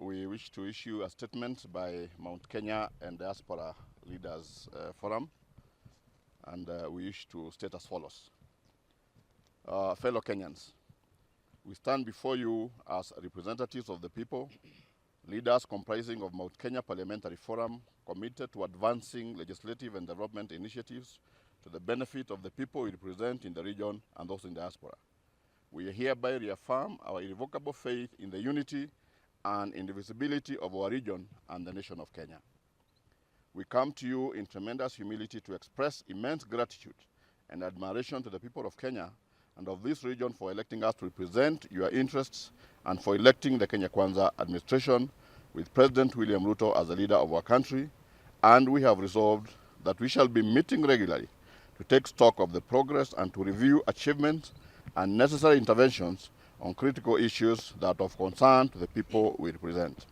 we wish to issue a statement by Mount Kenya and Diaspora Leaders Forum, and we wish to state as follows. Fellow Kenyans, we stand before you as representatives of the people, leaders comprising of Mount Kenya Parliamentary Forum, committed to advancing legislative and development initiatives to the benefit of the people we represent in the region and those in diaspora. We hereby reaffirm our irrevocable faith in the unity and indivisibility of our region and the nation of Kenya. We come to you in tremendous humility to express immense gratitude and admiration to the people of Kenya and of this region for electing us to represent your interests and for electing the Kenya Kwanza administration with President William Ruto as the leader of our country, and we have resolved that we shall be meeting regularly to take stock of the progress and to review achievements and necessary interventions on critical issues that are of concern to the people we represent.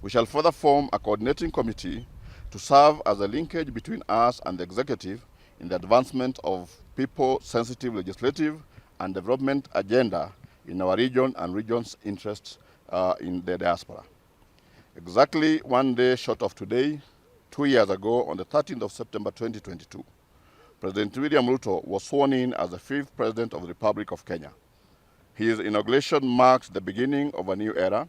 We shall further form a coordinating committee to serve as a linkage between us and the executive in the advancement of people-sensitive legislative and development agenda in our region and region's interests in the diaspora. Exactly 1 day short of today, 2 years ago, on the 13th of September 2022, President William Ruto was sworn in as the 5th President of the Republic of Kenya. His inauguration marks the beginning of a new era,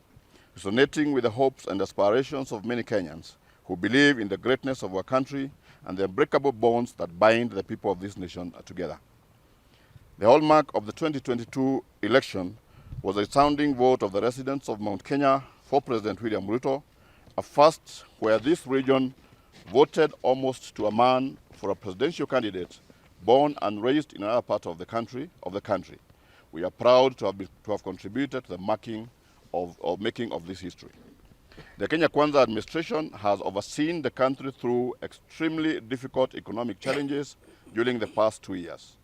resonating with the hopes and aspirations of many Kenyans who believe in the greatness of our country and the unbreakable bonds that bind the people of this nation together. The hallmark of the 2022 election was a sounding vote of the residents of Mount Kenya for President William Ruto, a first where this region voted almost to a man for a presidential candidate born and raised in another part of the country. We are proud to have contributed to the making of this history. The Kenya Kwanza administration has overseen the country through extremely difficult economic challenges during the past 2 years.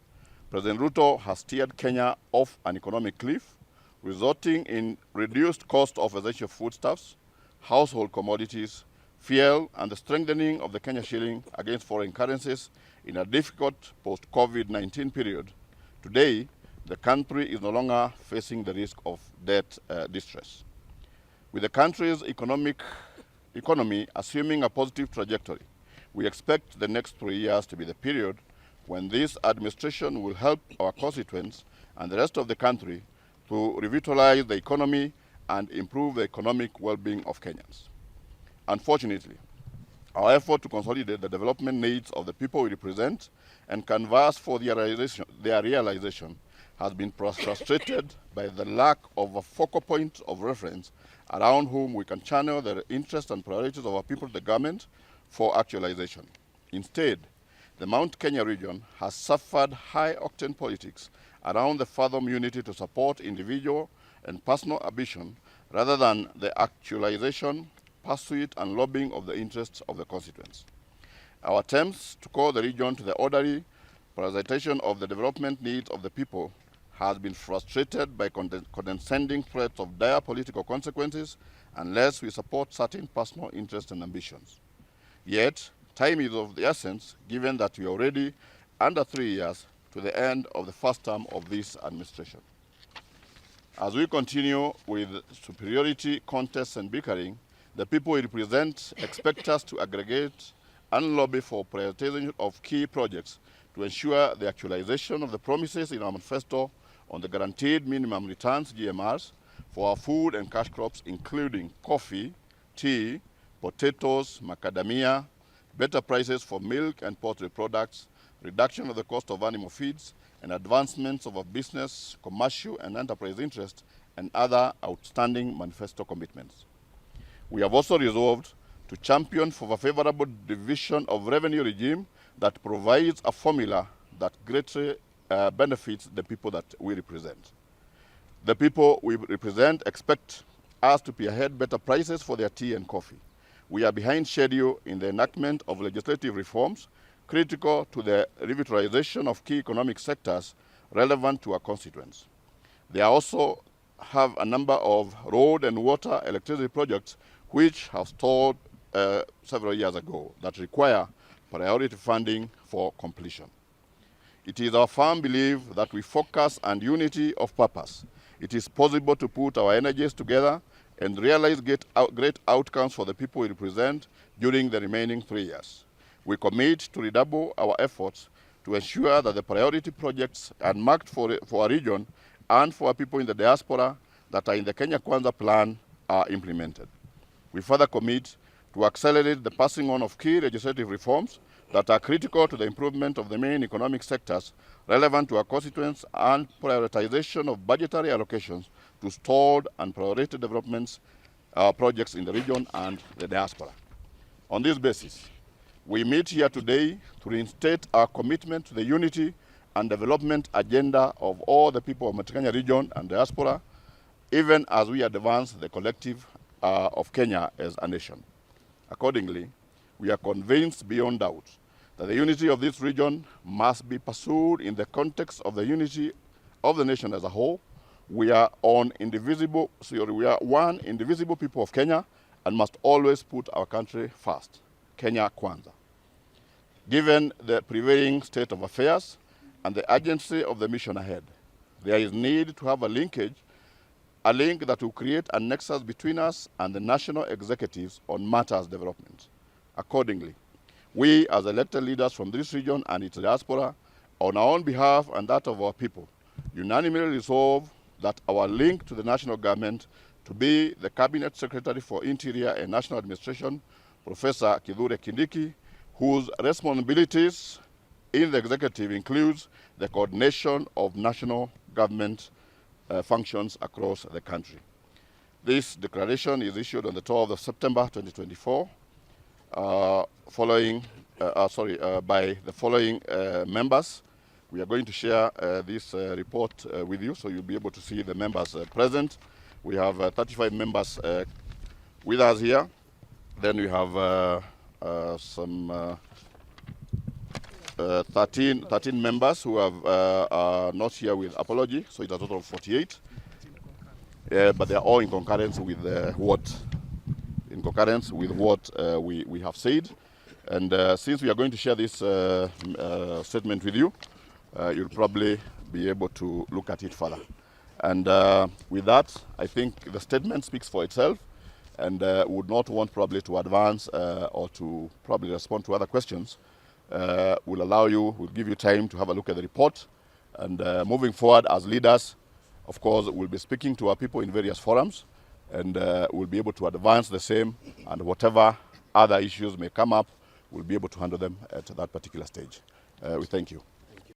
President Ruto has steered Kenya off an economic cliff, resulting in reduced cost of essential foodstuffs, household commodities, fuel, and the strengthening of the Kenya shilling against foreign currencies in a difficult post-COVID-19 period. Today, the country is no longer facing the risk of debt distress. With the country's economy assuming a positive trajectory, we expect the next 3 years to be the period when this administration will help our constituents and the rest of the country to revitalize the economy and improve the economic well-being of Kenyans. Unfortunately, our effort to consolidate the development needs of the people we represent and canvass for their realization has been frustrated by the lack of a focal point of reference around whom we can channel the interests and priorities of our people to the government for actualization. Instead, the Mount Kenya region has suffered high-octane politics around the fathom unity to support individual and personal ambition rather than the actualization, pursuit, and lobbying of the interests of the constituents. Our attempts to call the region to the orderly prioritization of the development needs of the people has been frustrated by condescending threats of dire political consequences unless we support certain personal interests and ambitions. Yet, time is of the essence, given that we are already under 3 years to the end of the first term of this administration. As we continue with superiority contests and bickering, the people we represent expect us to aggregate and lobby for prioritization of key projects to ensure the actualization of the promises in our manifesto on the guaranteed minimum returns, GMRs, for our food and cash crops, including coffee, tea, potatoes, macadamia, better prices for milk and poultry products, reduction of the cost of animal feeds, and advancements of our business, commercial, and enterprise interests, and other outstanding manifesto commitments. We have also resolved to champion for a favorable division of revenue regime that provides a formula that greatly benefits the people that we represent. The people we represent expect us to pay ahead better prices for their tea and coffee. We are behind schedule in the enactment of legislative reforms critical to the revitalization of key economic sectors relevant to our constituents. They also have a number of road and water electricity projects which have stalled several years ago that require priority funding for completion. It is our firm belief that with focus and unity of purpose, it is possible to put our energies together and realize great outcomes for the people we represent during the remaining 3 years. We commit to redouble our efforts to ensure that the priority projects marked for our region and for our people in the diaspora that are in the Kenya Kwanza plan are implemented. We further commit to accelerate the passing on of key legislative reforms that are critical to the improvement of the main economic sectors relevant to our constituents and prioritization of budgetary allocations to stalled and priority developments projects in the region and the diaspora. On this basis, we meet here today to reinstate our commitment to the unity and development agenda of all the people of Mount Kenya region and diaspora, even as we advance the collective of Kenya as a nation. Accordingly, we are convinced beyond doubt that the unity of this region must be pursued in the context of the unity of the nation as a whole. We are one indivisible people of Kenya and must always put our country first. Kenya Kwanza. Given the prevailing state of affairs and the urgency of the mission ahead, there is need to have a link that will create a nexus between us and the national executives on matters development. Accordingly, we as elected leaders from this region and its diaspora, on our own behalf and that of our people, unanimously resolve that our link to the national government to be the Cabinet Secretary for Interior and National Administration, Professor Kindiki, whose responsibilities in the executive includes the coordination of national government functions across the country. This declaration is issued on the 12th of September 2024 by the following members. We are going to share this report with you, so you'll be able to see the members present. We have 35 members with us here. Then we have some 13 members who are not here with apology, so it's a total of 48. But they are all in concurrence with what we have said. And since we are going to share this statement with you, you'll probably be able to look at it further. And with that, I think the statement speaks for itself, and would not want probably to advance or to probably respond to other questions. Will give you time to have a look at the report. And moving forward as leaders, of course, we'll be speaking to our people in various forums, and we'll be able to advance the same, and whatever other issues may come up, we'll be able to handle them at that particular stage. We thank you.